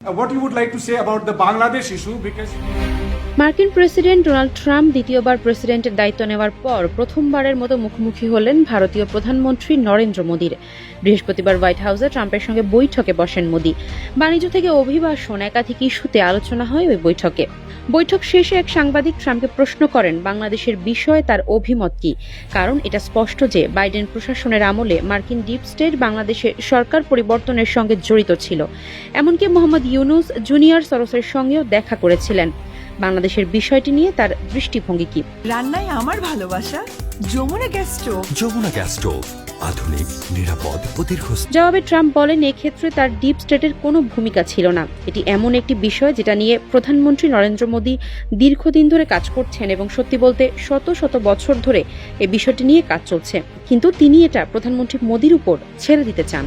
What you would like to say about the Bangladesh issue, because মার্কিন president Donald Trump দ্বিতীয়বার প্রেসিডেন্টের দায়িত্ব নেওয়ার পর প্রথমবারের মতো মুখোমুখি হলেন ভারতীয় প্রধানমন্ত্রী নরেন্দ্র মোদীর। বৃহস্পতিবার হোয়াইট হাউসে ট্রাম্পের সঙ্গে বৈঠকে বসেন মোদী। বাণিজ্য থেকে অভিবাসন একাধিক ইস্যুতে আলোচনা হয় ওই বৈঠকে। বৈঠক শেষে এক সাংবাদিক ট্রাম্পকে প্রশ্ন করেন বাংলাদেশের বিষয়ে তার অভিমত কি, কারণ এটা স্পষ্ট যে বাইডেন প্রশাসনের আমলে মার্কিন ডিপ স্টেট বাংলাদেশে সরকার পরিবর্তনের সঙ্গে জড়িত ছিল। এমনকি মোহাম্মদ ইউনুস জুনিয়র সরোসের সঙ্গেও দেখা করেছিলেন। বাংলাদেশের বিষয়টি নিয়ে তার দৃষ্টিভঙ্গি কি? রান্নায় আমার ভালোবাসা Jamuna gas stove. Jamuna gas stove, আধুনিক, নিরাপদ ও দীর্ঘস্থায়ী। জবাবে ট্রাম্প বলেন এক্ষেত্রে তার ডিপ স্টেটের কোনো ভূমিকা ছিল না। এটি এমন একটি বিষয় যেটা নিয়ে প্রধানমন্ত্রী নরেন্দ্র মোদী দীর্ঘদিন ধরে কাজ করছেন এবং সত্যি বলতে শত শত বছর ধরে এই বিষয়টি নিয়ে কাজ চলছে, কিন্তু তিনি এটা প্রধানমন্ত্রী মোদীর উপর ছেড়ে দিতে চান।